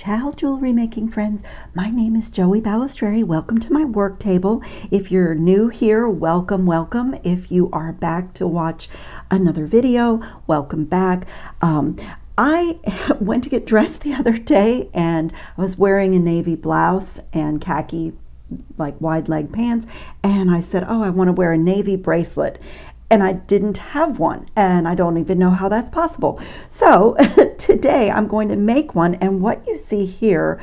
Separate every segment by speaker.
Speaker 1: Ciao, jewelry making friends. My name is Joey Balestrieri. Welcome to my work table. If you're new here, welcome, welcome. If you are back to watch another video, welcome back. I went to get dressed the other day and I was wearing a navy blouse and khaki like wide leg pants, and I said, oh, I want to wear a navy bracelet. And I didn't have one, and I don't even know how that's possible. So today I'm going to make one, and what you see here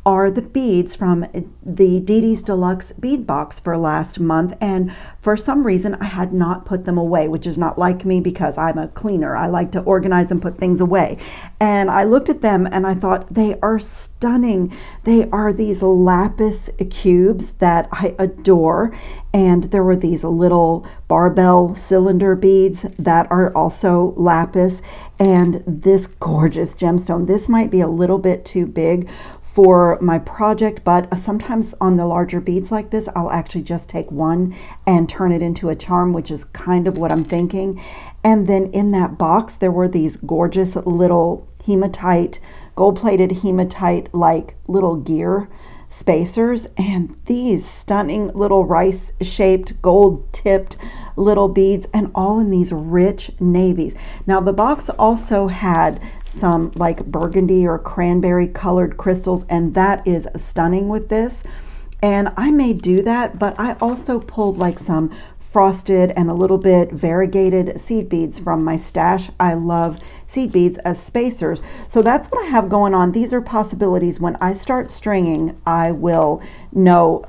Speaker 1: are the beads from the Didi's Deluxe bead box for last month, and for some reason I had not put them away, which is not like me because I'm a cleaner. I like to organize and put things away. And I looked at them and I thought they are stunning. They are these lapis cubes that I adore, and there were these little barbell cylinder beads that are also lapis, and this gorgeous gemstone. This might be a little bit too big for my project, but sometimes on the larger beads like this, I'll actually just take one and turn it into a charm, which is kind of what I'm thinking. And then in that box, there were these gorgeous little hematite, gold-plated hematite, like little gear spacers, and these stunning little rice-shaped, gold-tipped little beads, and all in these rich navies. Now the box also had some like burgundy or cranberry colored crystals, and that is stunning with this. And I may do that, but I also pulled like some frosted and a little bit variegated seed beads from my stash. I love seed beads as spacers. So that's what I have going on. These are possibilities. When I start stringing, I will know,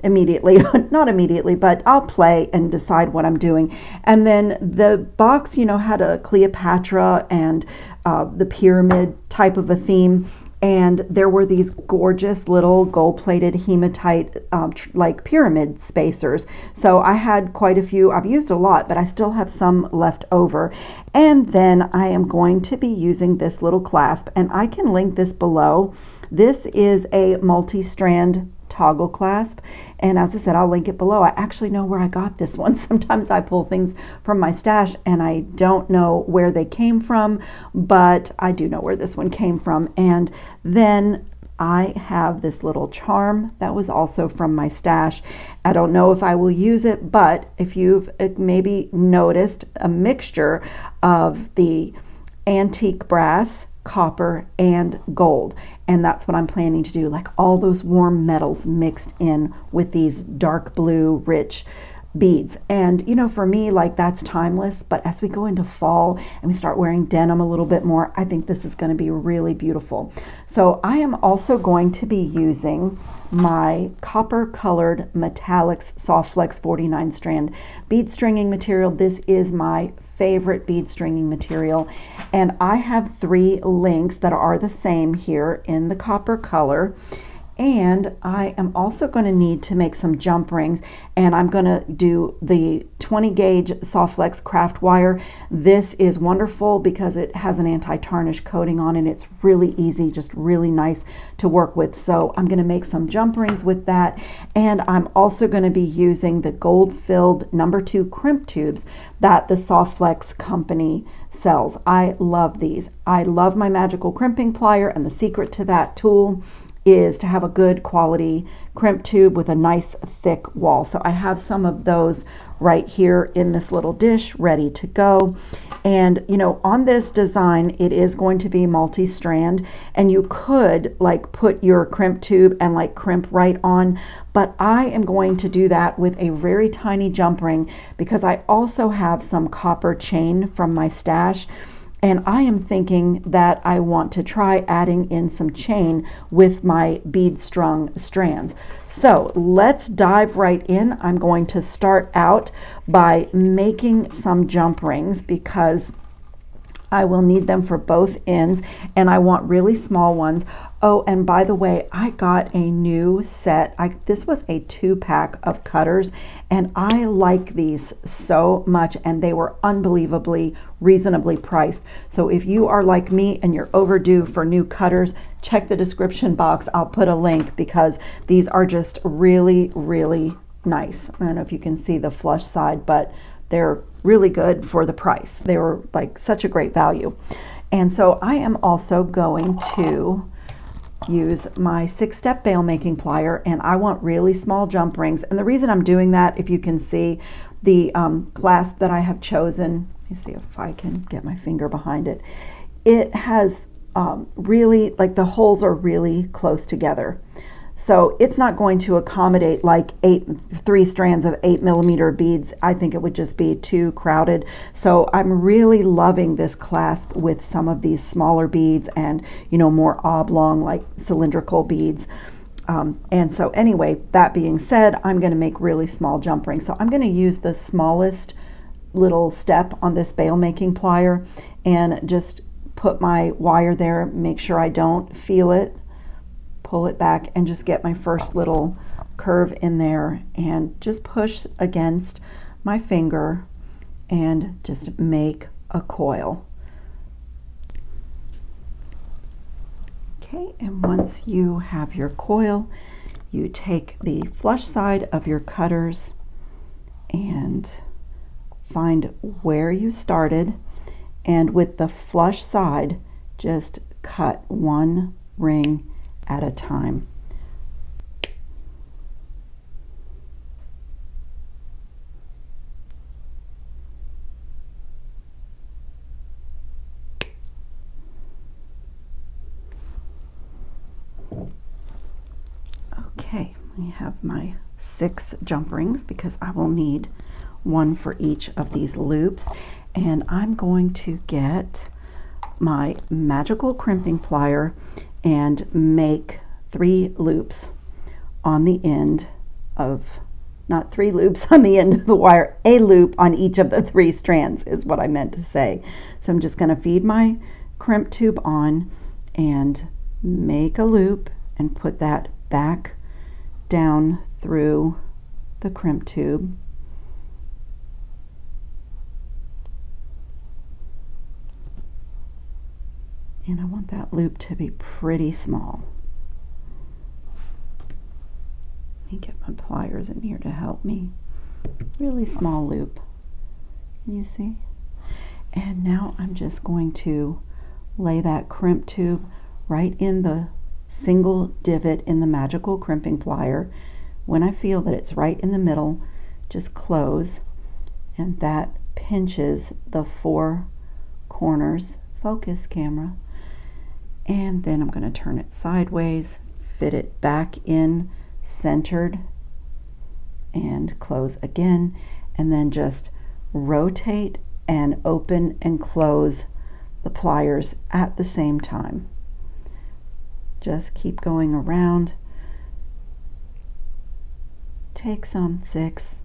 Speaker 1: immediately, not immediately, but I'll play and decide what I'm doing. And then the box, had a Cleopatra and the pyramid type of a theme. And there were these gorgeous little gold-plated hematite like pyramid spacers. So I had quite a few. I've used a lot, but I still have some left over. And then I am going to be using this little clasp, and I can link this below. This is a multi-strand toggle clasp, and as I said, I'll link it below. I actually know where I got this one. Sometimes I pull things from my stash and I don't know where they came from, but I do know where this one came from. And then I have this little charm that was also from my stash. I don't know if I will use it, but if you've maybe noticed a mixture of the antique brass, copper, and gold, and that's what I'm planning to do, like all those warm metals mixed in with these dark blue rich beads. And for me, like, that's timeless. But as we go into fall and we start wearing denim a little bit more, I think this is going to be really beautiful. So I am also going to be using my copper colored metallics Soft Flex 49 strand bead stringing material. This is my favorite bead stringing material, and I have 3 links that are the same here in the copper color. And I am also going to need to make some jump rings, and I'm going to do the 20 gauge Soft Flex craft wire. This is wonderful because it has an anti-tarnish coating on it. It's really easy, just really nice to work with. So I'm going to make some jump rings with that, and I'm also going to be using the gold filled number 2 crimp tubes that the Soft Flex company sells. I love these. I love my magical crimping plier, and the secret to that tool is to have a good quality crimp tube with a nice thick wall. So I have some of those right here in this little dish ready to go. And on this design, it is going to be multi-strand, and you could like put your crimp tube and like crimp right on, but I am going to do that with a very tiny jump ring because I also have some copper chain from my stash. And I am thinking that I want to try adding in some chain with my bead strung strands. So let's dive right in. I'm going to start out by making some jump rings because I will need them for both ends, and I want really small ones. Oh, and by the way, I got a new set. This was a 2-pack of cutters, and I like these so much, and they were unbelievably reasonably priced. So if you are like me and you're overdue for new cutters, check the description box. I'll put a link because these are just really, really nice. I don't know if you can see the flush side, but they're really good for the price. They were like such a great value. And so I am also going to use my 6-step bail making plier, and I want really small jump rings. And the reason I'm doing that, if you can see the clasp that I have chosen, let me see if I can get my finger behind it. It has really, like, the holes are really close together. So it's not going to accommodate like 3 strands of 8mm beads. I think it would just be too crowded. So I'm really loving this clasp with some of these smaller beads and, you know, more oblong, like cylindrical beads. And so anyway, that being said, I'm going to make really small jump rings. So I'm going to use the smallest little step on this bail making plier and just put my wire there, make sure I don't feel it, pull it back, and just get my first little curve in there and just push against my finger and just make a coil. Okay, and once you have your coil, you take the flush side of your cutters and find where you started, and with the flush side, just cut one ring at a time. Okay, I have my 6 jump rings because I will need one for each of these loops, and I'm going to get my magical crimping plier and make 3 loops on the end of, not 3 loops on the end of the wire, a loop on each of the 3 strands is what I meant to say. So I'm just going to feed my crimp tube on and make a loop and put that back down through the crimp tube. And I want that loop to be pretty small. Let me get my pliers in here to help me. Really small loop. Can you see? And now I'm just going to lay that crimp tube right in the single divot in the magical crimping plier. When I feel that it's right in the middle, just close, and that pinches the 4 corners. Focus, camera. And then I'm going to turn it sideways, fit it back in centered, and close again, and then just rotate and open and close the pliers at the same time. Just keep going around. Take some 6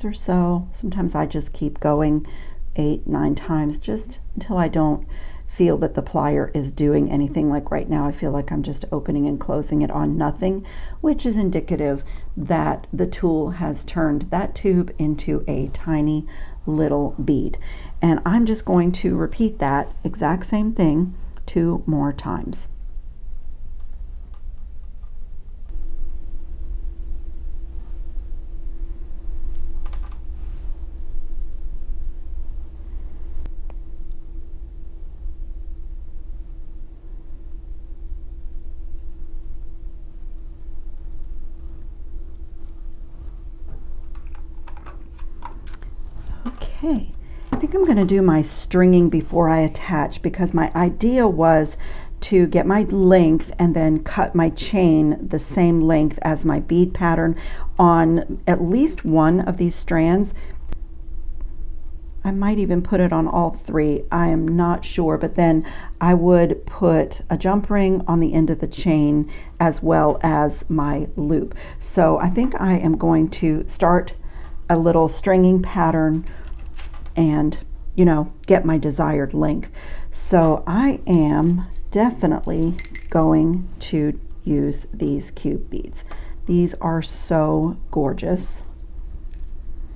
Speaker 1: or so. Sometimes I just keep going 8, 9 times just until I don't feel that the plier is doing anything. Like right now, I feel like I'm just opening and closing it on nothing, which is indicative that the tool has turned that tube into a tiny little bead. And I'm just going to repeat that exact same thing 2 more times. Okay, I think I'm going to do my stringing before I attach, because my idea was to get my length and then cut my chain the same length as my bead pattern on at least one of these strands. I might even put it on all 3. I am not sure, but then I would put a jump ring on the end of the chain as well as my loop. So I think I am going to start a little stringing pattern and, you know, get my desired length. So I am definitely going to use these cube beads. These are so gorgeous.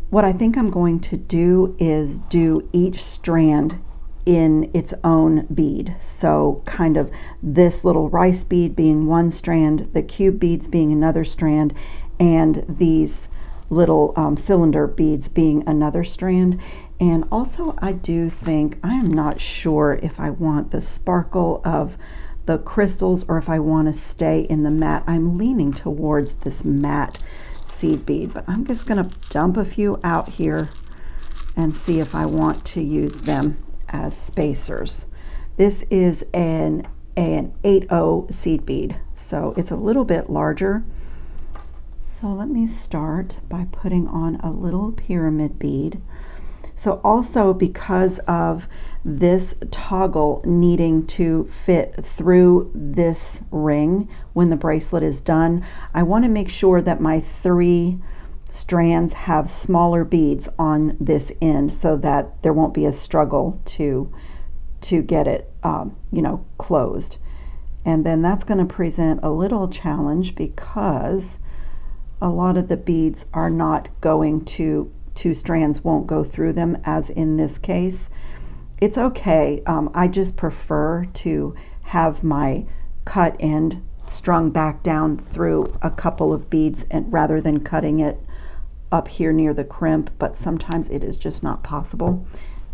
Speaker 1: What I think I'm going to do is do each strand in its own bead. So kind of this little rice bead being one strand, the cube beads being another strand, and these little cylinder beads being another strand. And also I do think, I am not sure if I want the sparkle of the crystals or if I want to stay in the matte. I'm leaning towards this matte seed bead, but I'm just going to dump a few out here and see if I want to use them as spacers. This is an 8/0 seed bead, so it's a little bit larger. So let me start by putting on a little pyramid bead. So also, because of this toggle needing to fit through this ring when the bracelet is done, I want to make sure that my 3 strands have smaller beads on this end so that there won't be a struggle to get it you know, closed. And then that's going to present a little challenge because a lot of the beads are not going to, 2 strands won't go through them, as in this case. It's okay. I just prefer to have my cut end strung back down through a couple of beads, and rather than cutting it up here near the crimp, but sometimes it is just not possible.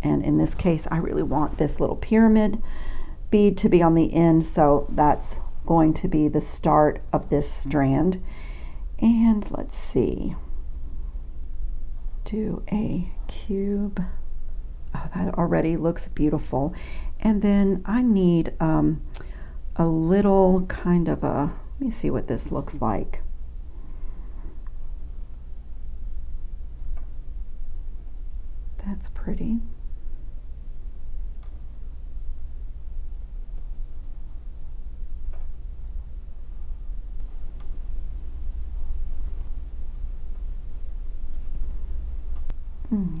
Speaker 1: And in this case, I really want this little pyramid bead to be on the end, so that's going to be the start of this strand. And let's see, do a cube. Oh, that already looks beautiful. And then I need a little kind of a, let me see what this looks like. That's pretty.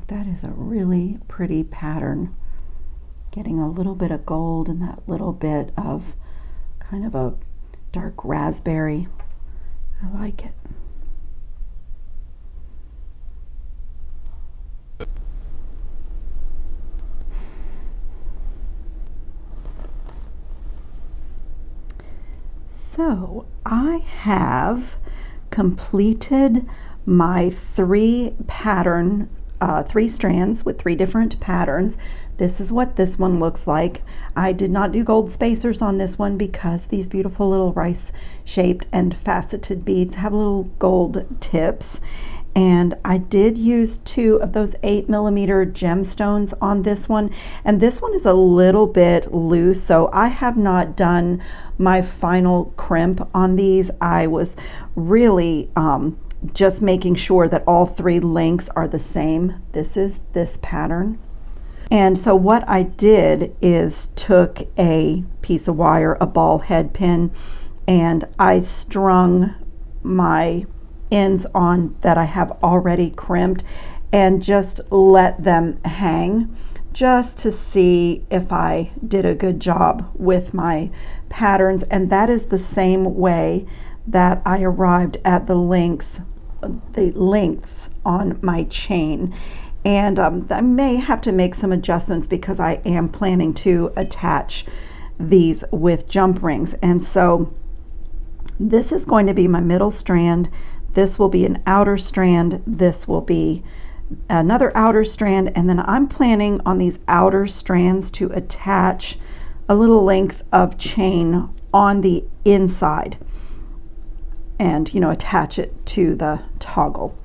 Speaker 1: That is a really pretty pattern. Getting a little bit of gold and that little bit of kind of a dark raspberry. I like it. So I have completed my 3 strands with 3 different patterns. This is what this one looks like. I did not do gold spacers on this one because these beautiful little rice shaped and faceted beads have little gold tips. And I did use 2 of those 8mm gemstones on this one. And this one is a little bit loose, so I have not done my final crimp on these. I was really just making sure that all 3 lengths are the same. This is this pattern. And so what I did is took a piece of wire, a ball head pin, and I strung my ends on that I have already crimped and just let them hang just to see if I did a good job with my patterns. And that is the same way that I arrived at the lengths on my chain. And I may have to make some adjustments because I am planning to attach these with jump rings. And so this is going to be my middle strand. This will be an outer strand. This will be another outer strand. And then I'm planning on these outer strands to attach a little length of chain on the inside and, you know, attach it to the toggle.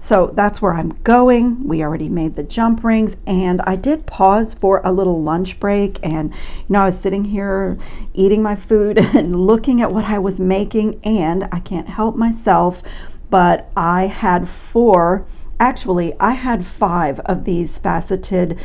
Speaker 1: So that's where I'm going. We already made the jump rings, and I did pause for a little lunch break, and you know, I was sitting here eating my food and looking at what I was making, and I can't help myself, but I had 5 of these faceted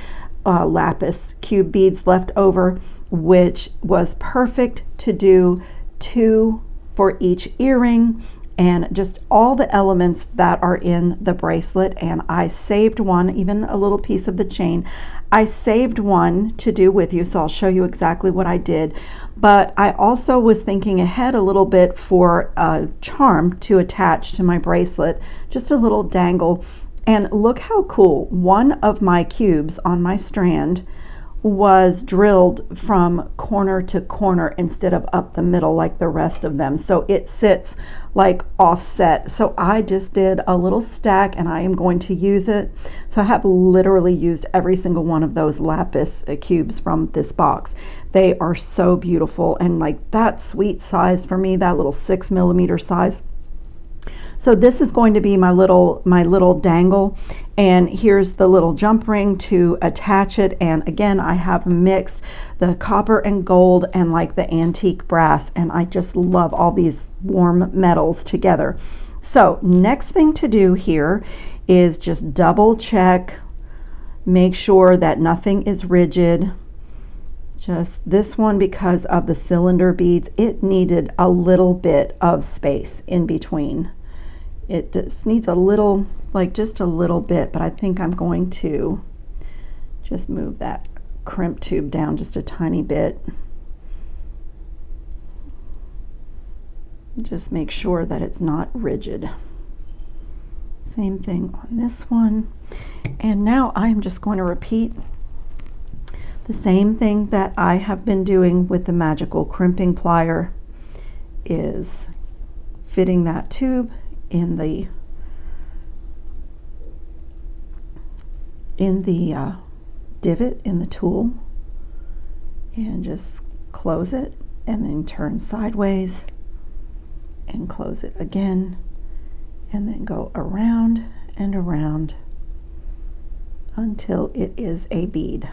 Speaker 1: lapis cube beads left over, which was perfect to do 2 for each earring and just all the elements that are in the bracelet. And I saved one, even a little piece of the chain. I saved one to do with you, so I'll show you exactly what I did. But I also was thinking ahead a little bit for a charm to attach to my bracelet, just a little dangle. And look how cool. One of my cubes on my strand was drilled from corner to corner instead of up the middle like the rest of them. So it sits like offset. So I just did a little stack and I am going to use it. So I have literally used every single one of those lapis cubes from this box. They are so beautiful, and like that sweet size for me, that little 6mm size. So this is going to be my little dangle, and here's the little jump ring to attach it. And again, I have mixed the copper and gold and like the antique brass, and I just love all these warm metals together. So next thing to do here is just double check, make sure that nothing is rigid. Just this one, because of the cylinder beads, it needed a little bit of space in between. It just needs a little, like just a little bit, but I think I'm going to just move that crimp tube down just a tiny bit. Just make sure that it's not rigid. Same thing on this one. And now I'm just going to repeat the same thing that I have been doing with the magical crimping plier, is fitting that tube in the divot in the tool, and just close it and then turn sideways and close it again, and then go around and around until it is a bead.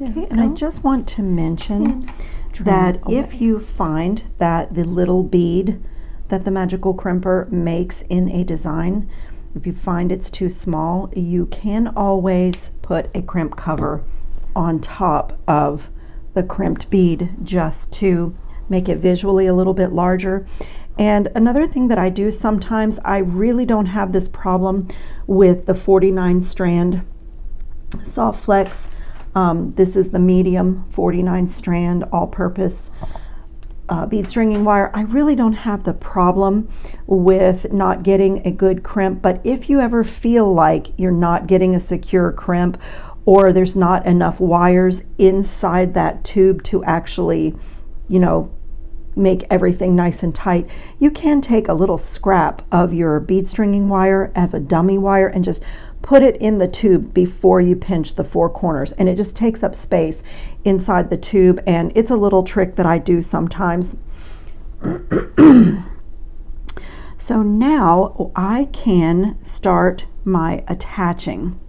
Speaker 1: Okay, and I just want to mention that if you find that the little bead that the magical crimper makes in a design, if you find it's too small, you can always put a crimp cover on top of the crimped bead just to make it visually a little bit larger. And another thing that I do sometimes, I really don't have this problem with the 49 strand soft flex. This is the medium 49 strand all-purpose bead stringing wire. I really don't have the problem with not getting a good crimp, but if you ever feel like you're not getting a secure crimp, or there's not enough wires inside that tube to actually, you know, make everything nice and tight, you can take a little scrap of your bead stringing wire as a dummy wire and just put it in the tube before you pinch the four corners, and it just takes up space inside the tube. And it's a little trick that I do sometimes. So now I can start my attaching,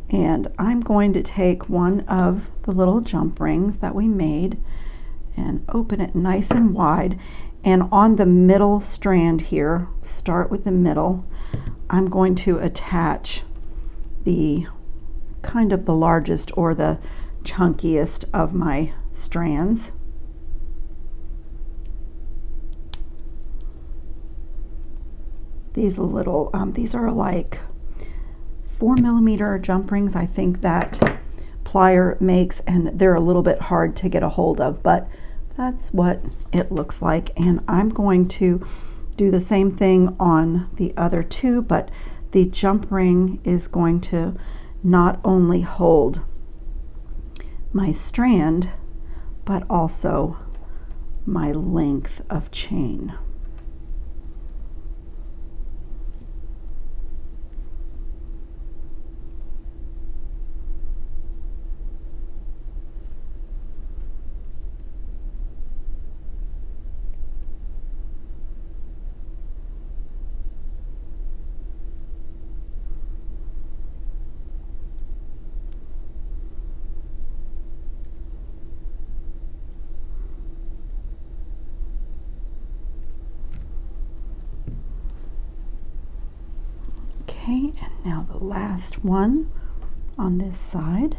Speaker 1: and I'm going to take one of the little jump rings that we made and open it nice and wide, and on the middle strand here, start with the middle, I'm going to attach the kind of the largest or the chunkiest of my strands. These little these are like 4mm jump rings, I think, that plier makes, and they're a little bit hard to get a hold of, but that's what it looks like. And I'm going to do the same thing on the other two, but the jump ring is going to not only hold my strand, but also my length of chain. Okay, and now the last one on this side.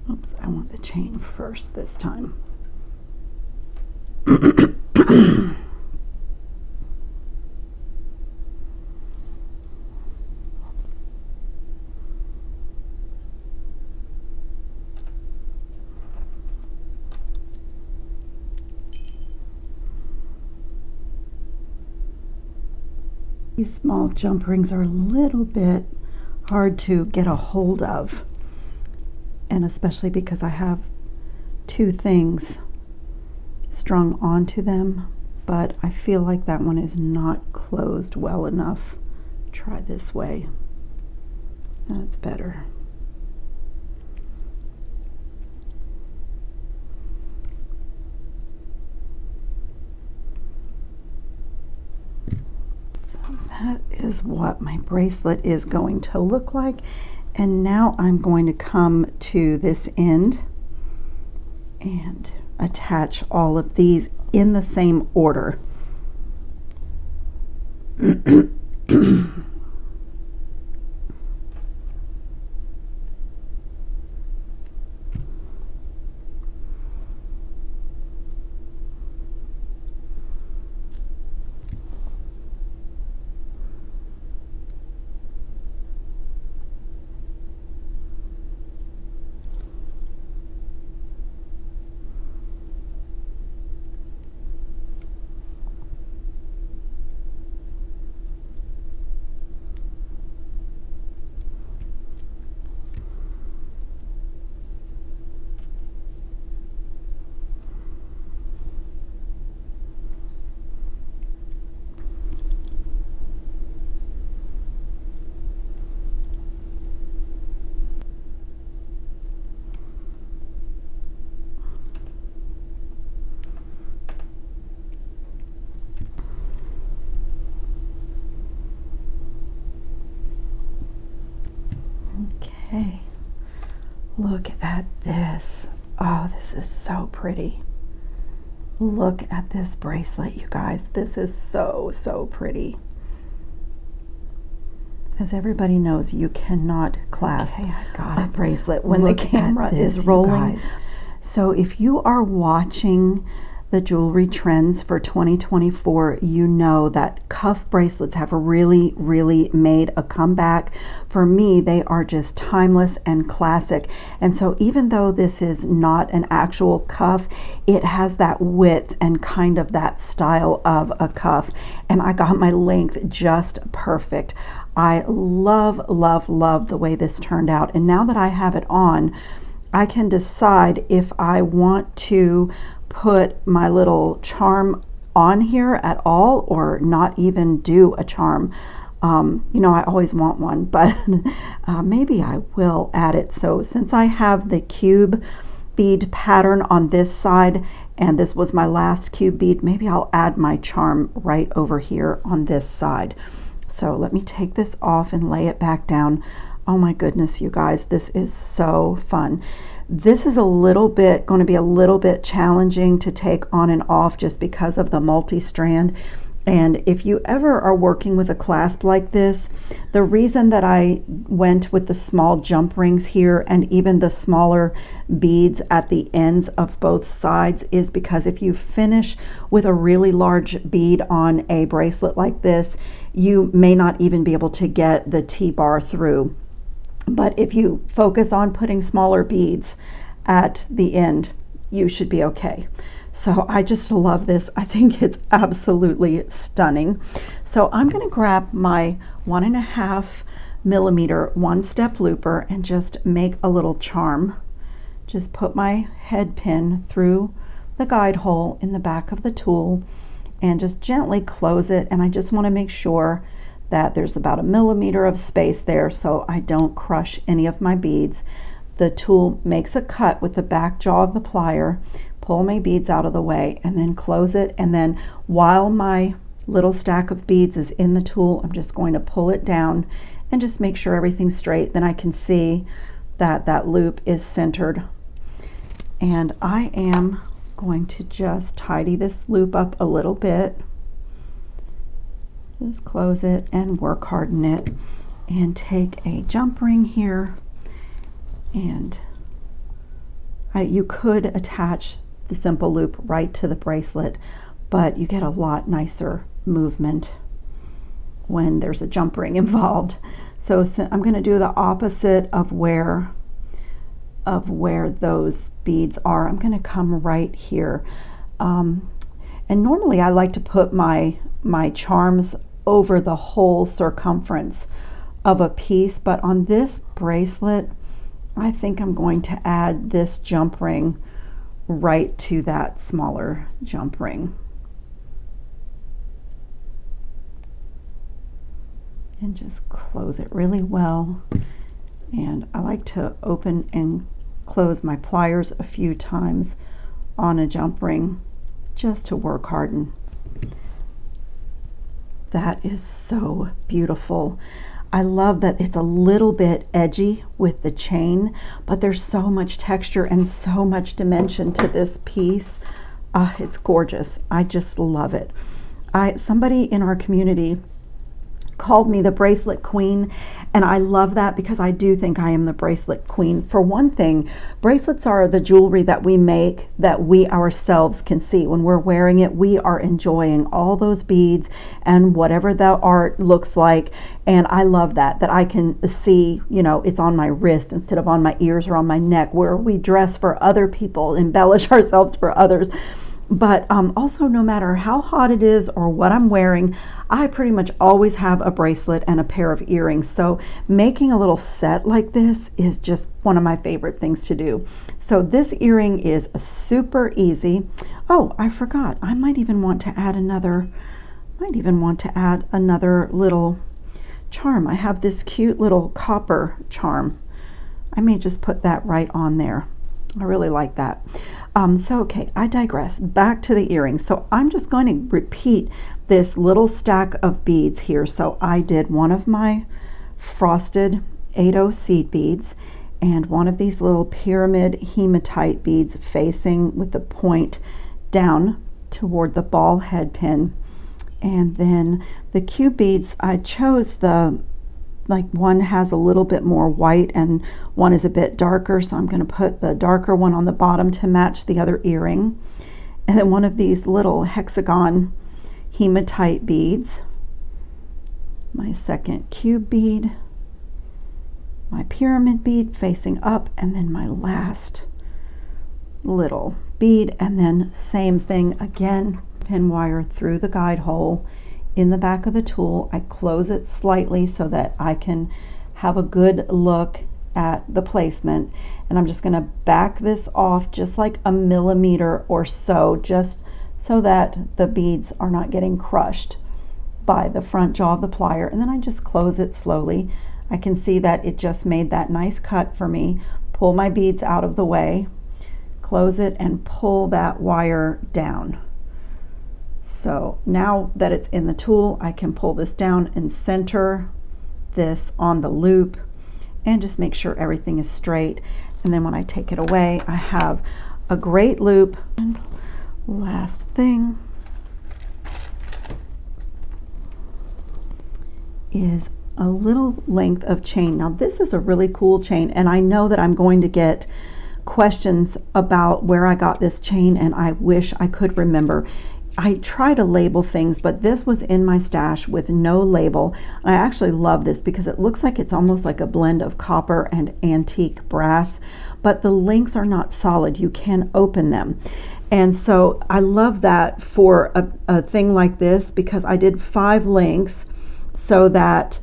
Speaker 1: Oops, I want the chain first this time. These small jump rings are a little bit hard to get a hold of, and especially because I have two things strung onto them, but I feel like that one is not closed well enough. Try this way. That's better. So that is what my bracelet is going to look like. And now I'm going to come to this end and attach all of these in the same order. Okay, look at this. Oh, this is so pretty. Look at this bracelet, you guys. This is so, so pretty. As everybody knows, you cannot clasp a bracelet when the camera is rolling. So if you are watching the jewelry trends for 2024, you know that cuff bracelets have really, really made a comeback. For me, they are just timeless and classic. And so even though this is not an actual cuff, it has that width and kind of that style of a cuff. And I got my length just perfect. I love, love, love the way this turned out. And now that I have it on, I can decide if I want to put my little charm on here at all or not even do a charm. You know, I always want one, but maybe I will add it. So since I have the cube bead pattern on this side, and this was my last cube bead, maybe I'll add my charm right over here on this side. So let me take this off and lay it back down. Oh my goodness, you guys, this is so fun. This is going to be a little bit challenging to take on and off just because of the multi-strand. And if you ever are working with a clasp like this, the reason that I went with the small jump rings here and even the smaller beads at the ends of both sides is because if you finish with a really large bead on a bracelet like this, you may not even be able to get the T-bar through. But if you focus on putting smaller beads at the end, you should be okay. So I just love this. I think it's absolutely stunning. So I'm going to grab my 1.5 millimeter one-step looper and just make a little charm. Just put my head pin through the guide hole in the back of the tool and just gently close it. And I just want to make sure that there's about 1 millimeter of space there so I don't crush any of my beads. The tool makes a cut with the back jaw of the plier, pull my beads out of the way, and then close it. And then while my little stack of beads is in the tool, I'm just going to pull it down and just make sure everything's straight. Then I can see that that loop is centered. And I am going to just tidy this loop up a little bit. Just close it and work harden it, and take a jump ring here, and you could attach the simple loop right to the bracelet, but you get a lot nicer movement when there's a jump ring involved. So I'm going to do the opposite of where those beads are. I'm going to come right here, and normally I like to put my charms over the whole circumference of a piece. But on this bracelet, I think I'm going to add this jump ring right to that smaller jump ring. And just close it really well. And I like to open and close my pliers a few times on a jump ring just to work harden. That is so beautiful. I love that it's a little bit edgy with the chain, but there's so much texture and so much dimension to this piece. It's gorgeous. I just love it. Somebody in our community called me the bracelet queen, and I love that because I do think I am the bracelet queen. For one thing, bracelets are the jewelry that we make that we ourselves can see. When we're wearing it, we are enjoying all those beads and whatever the art looks like. And I love that I can see, you know, it's on my wrist instead of on my ears or on my neck, where we dress for other people, embellish ourselves for others. But also, no matter how hot it is or what I'm wearing, I pretty much always have a bracelet and a pair of earrings. So making a little set like this is just one of my favorite things to do. So this earring is super easy. Oh, I forgot. I might even want to add another little charm. I have this cute little copper charm. I may just put that right on there. I really like that. Okay, I digress. Back to the earrings. So I'm just going to repeat this little stack of beads here. So I did one of my frosted 8/0 seed beads and one of these little pyramid hematite beads facing with the point down toward the ball head pin. And then the cube beads, I chose like one has a little bit more white and one is a bit darker, so I'm going to put the darker one on the bottom to match the other earring. And then one of these little hexagon hematite beads, my second cube bead, my pyramid bead facing up, and then my last little bead. And then same thing again, pin wire through the guide hole in the back of the tool. I close it slightly so that I can have a good look at the placement, and I'm just going to back this off just like a millimeter or so, just so that the beads are not getting crushed by the front jaw of the plier. And then I just close it slowly. I can see that it just made that nice cut for me. Pull my beads out of the way, close it, and pull that wire down. So now that it's in the tool, I can pull this down and center this on the loop and just make sure everything is straight. And then when I take it away, I have a great loop. And last thing is a little length of chain. Now this is a really cool chain, and I know that I'm going to get questions about where I got this chain, and I wish I could remember. I try to label things, but this was in my stash with no label. I actually love this because it looks like it's almost like a blend of copper and antique brass, but the links are not solid. You can open them. And so I love that for a thing like this, because I did 5 links so that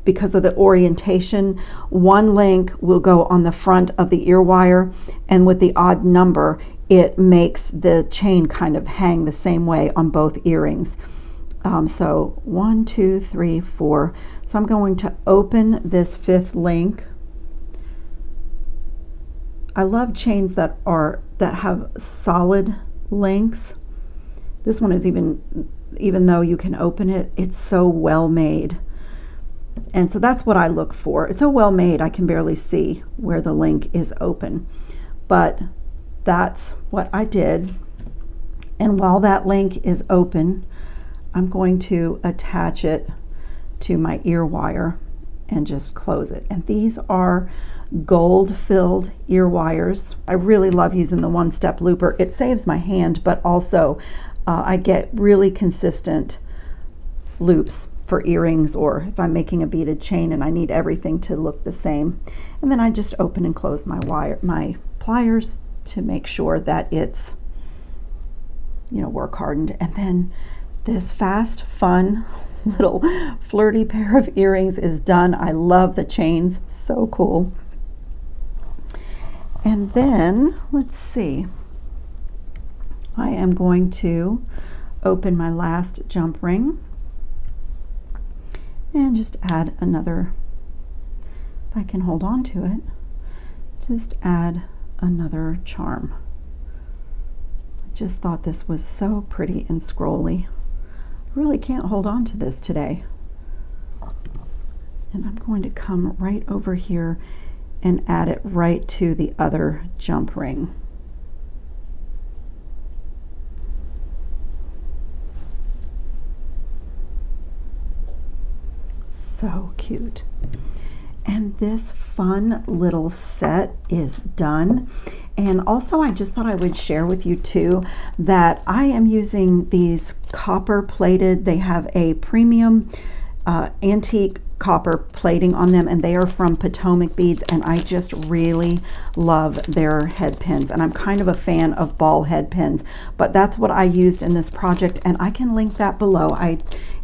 Speaker 1: because of the orientation, one link will go on the front of the ear wire, and with the odd number, it makes the chain kind of hang the same way on both earrings. So 1, 2, 3, 4. So I'm going to open this 5th link. I love chains that have solid links. This one is even though you can open it, it's so well made. And so that's what I look for. It's so well made, I can barely see where the link is open. But that's what I did. And while that link is open, I'm going to attach it to my ear wire and just close it. And these are gold filled ear wires. I really love using the one-step looper. It saves my hand, but also I get really consistent loops for earrings, or if I'm making a beaded chain and I need everything to look the same. And then I just open and close my pliers to make sure that it's, you know, work hardened. And then this fast, fun little flirty pair of earrings is done. I love the chains, so cool. And then, let's see, I am going to open my last jump ring and just add another, if I can hold on to it, just add another charm. I just thought this was so pretty and scrolly. I really can't hold on to this today. And I'm going to come right over here and add it right to the other jump ring. So cute. And this fun little set is done. And also I just thought I would share with you too that I am using these copper plated, they have a premium antique copper plating on them, and they are from Potomac Beads, and I just really love their head pins, and I'm kind of a fan of ball head pins, but that's what I used in this project, and I can link that below.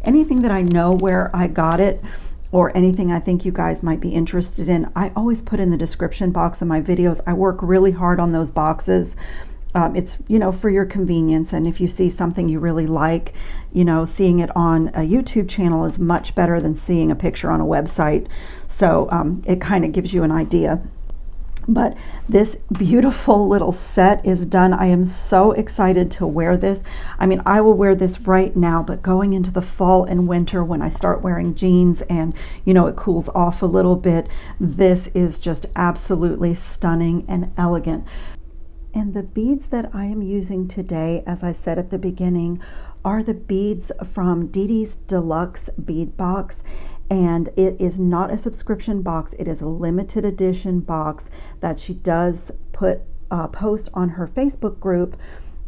Speaker 1: Anything that I know where I got it, or anything I think you guys might be interested in, I always put in the description box of my videos. I work really hard on those boxes. It's, you know, for your convenience, and if you see something you really like, you know, seeing it on a YouTube channel is much better than seeing a picture on a website. So it kind of gives you an idea. But this beautiful little set is done. I am so excited to wear this. I mean, I will wear this right now, but going into the fall and winter when I start wearing jeans and, you know, it cools off a little bit, this is just absolutely stunning and elegant. And the beads that I am using today, as I said at the beginning, are the beads from Didi's Deluxe Bead Box. And it is not a subscription box. It is a limited edition box that she does post on her Facebook group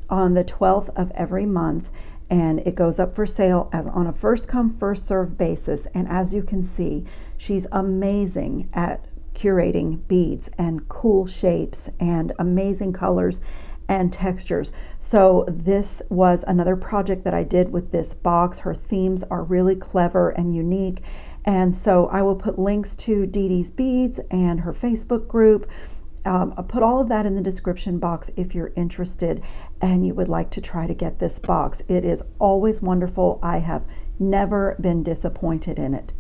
Speaker 1: on the 12th of every month. And it goes up for sale as on a first come, first serve basis. And as you can see, she's amazing at curating beads and cool shapes and amazing colors and textures. So this was another project that I did with this box. Her themes are really clever and unique, and so I will put links to Didi's beads and her Facebook group. I'll put all of that in the description box if you're interested and you would like to try to get this box. It is always wonderful. I have never been disappointed in it.